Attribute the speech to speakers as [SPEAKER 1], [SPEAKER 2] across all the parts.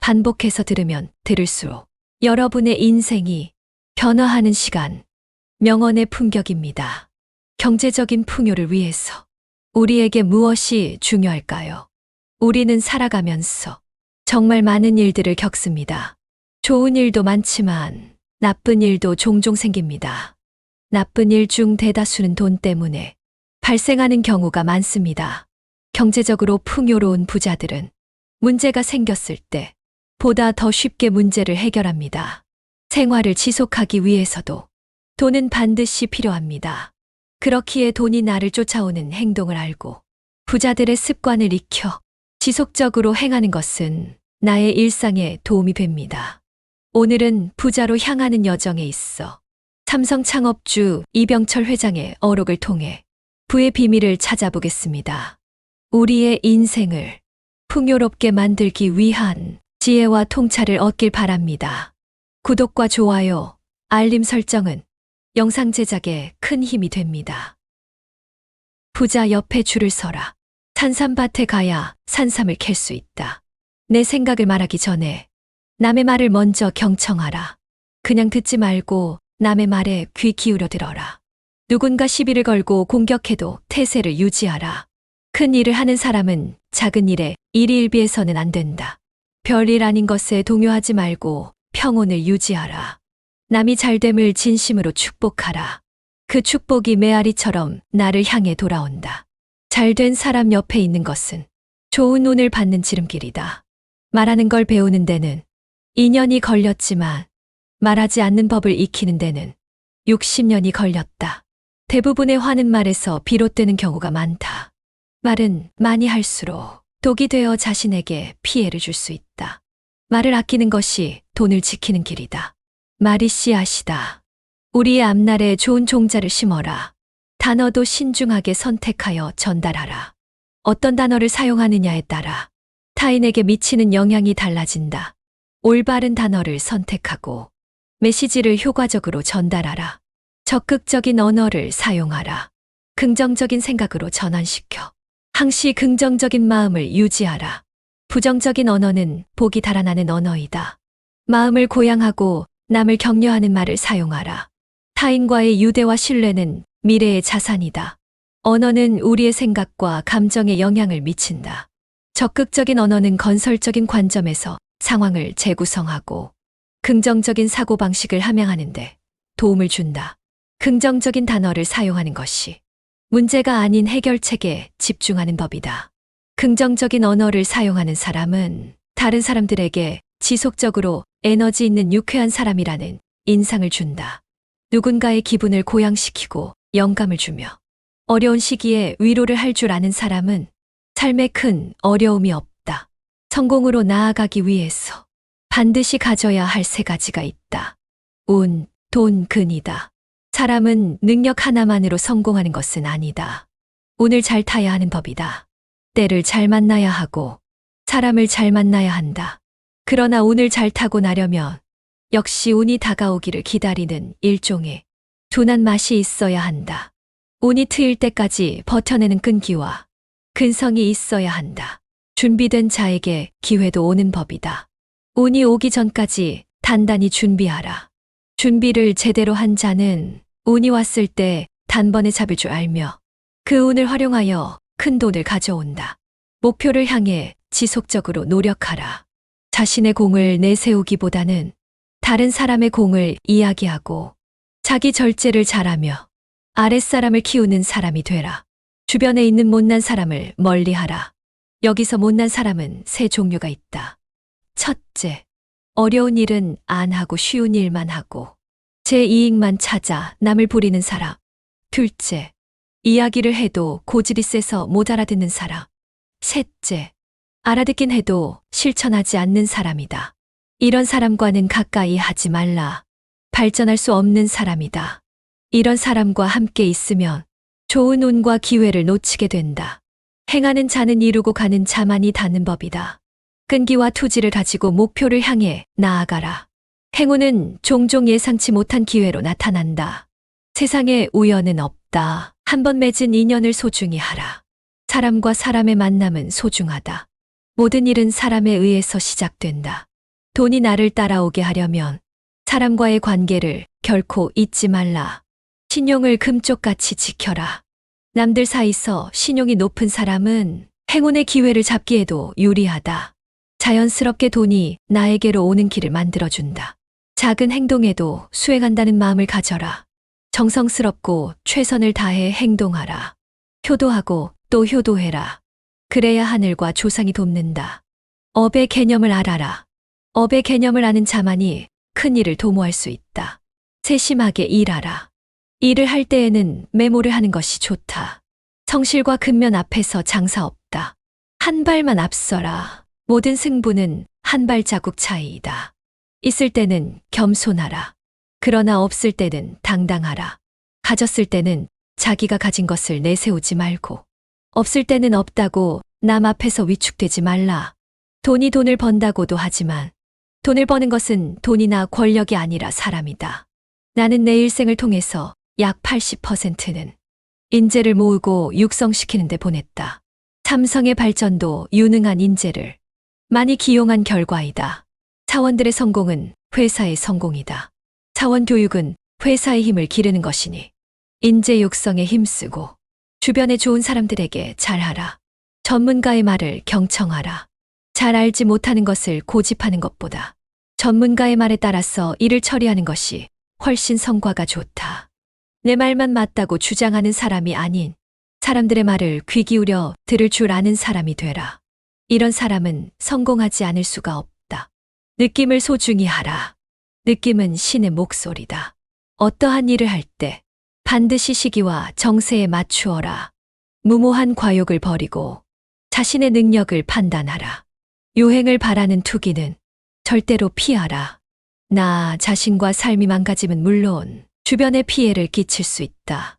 [SPEAKER 1] 반복해서 들으면 들을수록 여러분의 인생이 변화하는 시간, 명언의 품격입니다. 경제적인 풍요를 위해서 우리에게 무엇이 중요할까요? 우리는 살아가면서 정말 많은 일들을 겪습니다. 좋은 일도 많지만 나쁜 일도 종종 생깁니다. 나쁜 일 중 대다수는 돈 때문에 발생하는 경우가 많습니다. 경제적으로 풍요로운 부자들은 문제가 생겼을 때 보다 더 쉽게 문제를 해결합니다. 생활을 지속하기 위해서도 돈은 반드시 필요합니다. 그렇기에 돈이 나를 쫓아오는 행동을 알고 부자들의 습관을 익혀 지속적으로 행하는 것은 나의 일상에 도움이 됩니다. 오늘은 부자로 향하는 여정에 있어 삼성 창업주 이병철 회장의 어록을 통해 부의 비밀을 찾아보겠습니다. 우리의 인생을 풍요롭게 만들기 위한 지혜와 통찰을 얻길 바랍니다. 구독과 좋아요, 알림 설정은 영상 제작에 큰 힘이 됩니다. 부자 옆에 줄을 서라. 산삼밭에 가야 산삼을 캘 수 있다. 내 생각을 말하기 전에 남의 말을 먼저 경청하라. 그냥 듣지 말고 남의 말에 귀 기울여 들어라. 누군가 시비를 걸고 공격해도 태세를 유지하라. 큰 일을 하는 사람은 작은 일에 일희일비해서는 안 된다. 별일 아닌 것에 동요하지 말고 평온을 유지하라. 남이 잘됨을 진심으로 축복하라. 그 축복이 메아리처럼 나를 향해 돌아온다. 잘된 사람 옆에 있는 것은 좋은 운을 받는 지름길이다. 말하는 걸 배우는 데는 2년이 걸렸지만 말하지 않는 법을 익히는 데는 60년이 걸렸다. 대부분의 화는 말에서 비롯되는 경우가 많다. 말은 많이 할수록 독이 되어 자신에게 피해를 줄 수 있다. 말을 아끼는 것이 돈을 지키는 길이다. 말이 씨앗이다. 우리의 앞날에 좋은 종자를 심어라. 단어도 신중하게 선택하여 전달하라. 어떤 단어를 사용하느냐에 따라 타인에게 미치는 영향이 달라진다. 올바른 단어를 선택하고 메시지를 효과적으로 전달하라. 적극적인 언어를 사용하라. 긍정적인 생각으로 전환시켜 항시 긍정적인 마음을 유지하라. 부정적인 언어는 복이 달아나는 언어이다. 마음을 고양하고 남을 격려하는 말을 사용하라. 타인과의 유대와 신뢰는 미래의 자산이다. 언어는 우리의 생각과 감정에 영향을 미친다. 적극적인 언어는 건설적인 관점에서 상황을 재구성하고 긍정적인 사고방식을 함양하는데 도움을 준다. 긍정적인 단어를 사용하는 것이 문제가 아닌 해결책에 집중하는 법이다. 긍정적인 언어를 사용하는 사람은 다른 사람들에게 지속적으로 에너지 있는 유쾌한 사람이라는 인상을 준다. 누군가의 기분을 고양시키고 영감을 주며 어려운 시기에 위로를 할 줄 아는 사람은 삶에 큰 어려움이 없다. 성공으로 나아가기 위해서 반드시 가져야 할 3가지가 있다. 운, 돈, 근이다. 사람은 능력 하나만으로 성공하는 것은 아니다. 운을 잘 타야 하는 법이다. 때를 잘 만나야 하고 사람을 잘 만나야 한다. 그러나 운을 잘 타고 나려면 역시 운이 다가오기를 기다리는 일종의 둔한 맛이 있어야 한다. 운이 트일 때까지 버텨내는 끈기와 근성이 있어야 한다. 준비된 자에게 기회도 오는 법이다. 운이 오기 전까지 단단히 준비하라. 준비를 제대로 한 자는 운이 왔을 때 단번에 잡을 줄 알며 그 운을 활용하여 큰 돈을 가져온다. 목표를 향해 지속적으로 노력하라. 자신의 공을 내세우기보다는 다른 사람의 공을 이야기하고 자기 절제를 잘하며 아랫사람을 키우는 사람이 되라. 주변에 있는 못난 사람을 멀리하라. 여기서 못난 사람은 3종류가 있다. 첫째, 어려운 일은 안 하고 쉬운 일만 하고 제 이익만 찾아 남을 부리는 사람. 둘째, 이야기를 해도 고집이 세서 못 알아듣는 사람. 셋째, 알아듣긴 해도 실천하지 않는 사람이다. 이런 사람과는 가까이 하지 말라. 발전할 수 없는 사람이다. 이런 사람과 함께 있으면 좋은 운과 기회를 놓치게 된다. 행하는 자는 이루고 가는 자만이 닿는 법이다. 끈기와 투지를 가지고 목표를 향해 나아가라. 행운은 종종 예상치 못한 기회로 나타난다. 세상에 우연은 없다. 한번 맺은 인연을 소중히 하라. 사람과 사람의 만남은 소중하다. 모든 일은 사람에 의해서 시작된다. 돈이 나를 따라오게 하려면 사람과의 관계를 결코 잊지 말라. 신용을 금쪽같이 지켜라. 남들 사이서 신용이 높은 사람은 행운의 기회를 잡기에도 유리하다. 자연스럽게 돈이 나에게로 오는 길을 만들어준다. 작은 행동에도 수행한다는 마음을 가져라. 정성스럽고 최선을 다해 행동하라. 효도하고 또 효도해라. 그래야 하늘과 조상이 돕는다. 업의 개념을 알아라. 업의 개념을 아는 자만이 큰 일을 도모할 수 있다. 세심하게 일하라. 일을 할 때에는 메모를 하는 것이 좋다. 성실과 근면 앞에서 장사 없다. 한 발만 앞서라. 모든 승부는 한 발자국 차이이다. 있을 때는 겸손하라. 그러나 없을 때는 당당하라. 가졌을 때는 자기가 가진 것을 내세우지 말고, 없을 때는 없다고 남 앞에서 위축되지 말라. 돈이 돈을 번다고도 하지만 돈을 버는 것은 돈이나 권력이 아니라 사람이다. 나는 내 일생을 통해서 약 80%는 인재를 모으고 육성시키는 데 보냈다. 삼성의 발전도 유능한 인재를 많이 기용한 결과이다. 사원들의 성공은 회사의 성공이다. 사원 교육은 회사의 힘을 기르는 것이니 인재 육성에 힘쓰고 주변에 좋은 사람들에게 잘하라. 전문가의 말을 경청하라. 잘 알지 못하는 것을 고집하는 것보다 전문가의 말에 따라서 일을 처리하는 것이 훨씬 성과가 좋다. 내 말만 맞다고 주장하는 사람이 아닌 사람들의 말을 귀 기울여 들을 줄 아는 사람이 되라. 이런 사람은 성공하지 않을 수가 없다. 느낌을 소중히 하라. 느낌은 신의 목소리다. 어떠한 일을 할 때 반드시 시기와 정세에 맞추어라. 무모한 과욕을 버리고 자신의 능력을 판단하라. 유행을 바라는 투기는 절대로 피하라. 나 자신과 삶이 망가지면 물론 주변에 피해를 끼칠 수 있다.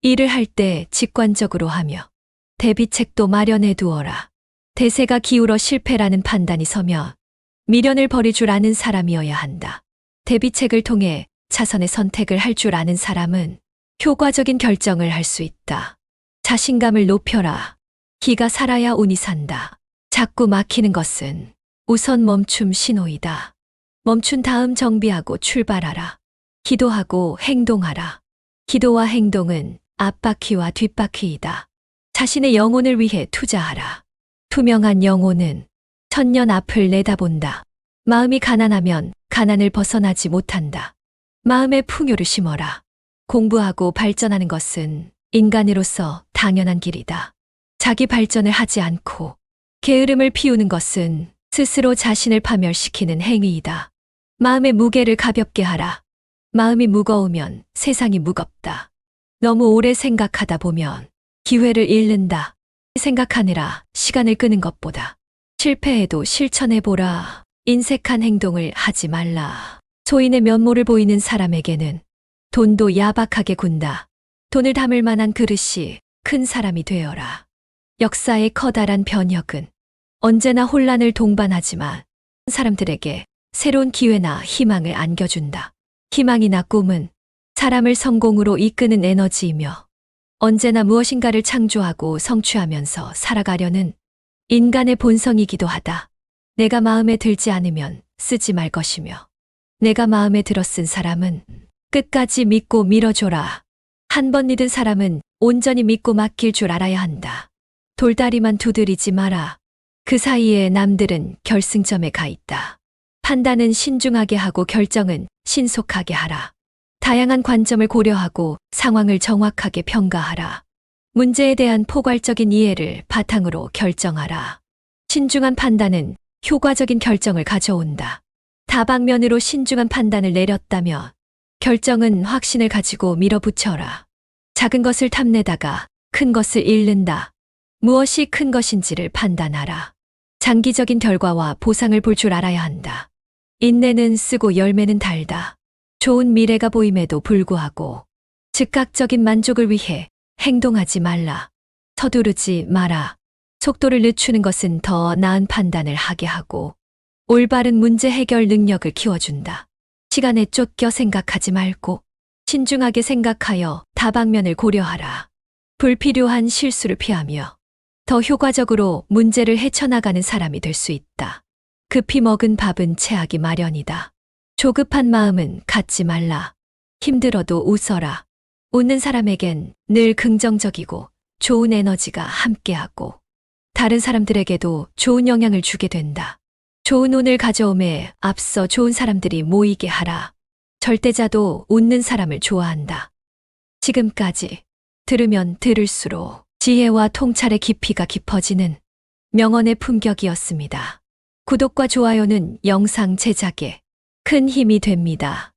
[SPEAKER 1] 일을 할 때 직관적으로 하며 대비책도 마련해 두어라. 대세가 기울어 실패라는 판단이 서면 미련을 버릴 줄 아는 사람이어야 한다. 대비책을 통해 차선의 선택을 할 줄 아는 사람은 효과적인 결정을 할 수 있다. 자신감을 높여라. 기가 살아야 운이 산다. 자꾸 막히는 것은 우선 멈춤 신호이다. 멈춘 다음 정비하고 출발하라. 기도하고 행동하라. 기도와 행동은 앞바퀴와 뒷바퀴이다. 자신의 영혼을 위해 투자하라. 투명한 영혼은 천년 앞을 내다본다. 마음이 가난하면 가난을 벗어나지 못한다. 마음의 풍요를 심어라. 공부하고 발전하는 것은 인간으로서 당연한 길이다. 자기 발전을 하지 않고 게으름을 피우는 것은 스스로 자신을 파멸시키는 행위이다. 마음의 무게를 가볍게 하라. 마음이 무거우면 세상이 무겁다. 너무 오래 생각하다 보면 기회를 잃는다. 생각하느라 시간을 끄는 것보다 실패해도 실천해보라. 인색한 행동을 하지 말라. 소인의 면모를 보이는 사람에게는 돈도 야박하게 군다. 돈을 담을 만한 그릇이 큰 사람이 되어라. 역사의 커다란 변혁은 언제나 혼란을 동반하지만 사람들에게 새로운 기회나 희망을 안겨준다. 희망이나 꿈은 사람을 성공으로 이끄는 에너지이며 언제나 무엇인가를 창조하고 성취하면서 살아가려는 인간의 본성이기도 하다. 내가 마음에 들지 않으면 쓰지 말 것이며 내가 마음에 들어 쓴 사람은 끝까지 믿고 밀어줘라. 한 번 믿은 사람은 온전히 믿고 맡길 줄 알아야 한다. 돌다리만 두드리지 마라. 그 사이에 남들은 결승점에 가 있다. 판단은 신중하게 하고 결정은 신속하게 하라. 다양한 관점을 고려하고 상황을 정확하게 평가하라. 문제에 대한 포괄적인 이해를 바탕으로 결정하라. 신중한 판단은 효과적인 결정을 가져온다. 다방면으로 신중한 판단을 내렸다면 결정은 확신을 가지고 밀어붙여라. 작은 것을 탐내다가 큰 것을 잃는다. 무엇이 큰 것인지를 판단하라. 장기적인 결과와 보상을 볼 줄 알아야 한다. 인내는 쓰고 열매는 달다. 좋은 미래가 보임에도 불구하고 즉각적인 만족을 위해 행동하지 말라. 서두르지 마라. 속도를 늦추는 것은 더 나은 판단을 하게 하고 올바른 문제 해결 능력을 키워준다. 시간에 쫓겨 생각하지 말고 신중하게 생각하여 다방면을 고려하라. 불필요한 실수를 피하며 더 효과적으로 문제를 헤쳐나가는 사람이 될 수 있다. 급히 먹은 밥은 체하기 마련이다. 조급한 마음은 갖지 말라. 힘들어도 웃어라. 웃는 사람에겐 늘 긍정적이고 좋은 에너지가 함께하고 다른 사람들에게도 좋은 영향을 주게 된다. 좋은 운을 가져옴에 앞서 좋은 사람들이 모이게 하라. 절대자도 웃는 사람을 좋아한다. 지금까지 들으면 들을수록 지혜와 통찰의 깊이가 깊어지는 명언의 품격이었습니다. 구독과 좋아요는 영상 제작에 큰 힘이 됩니다.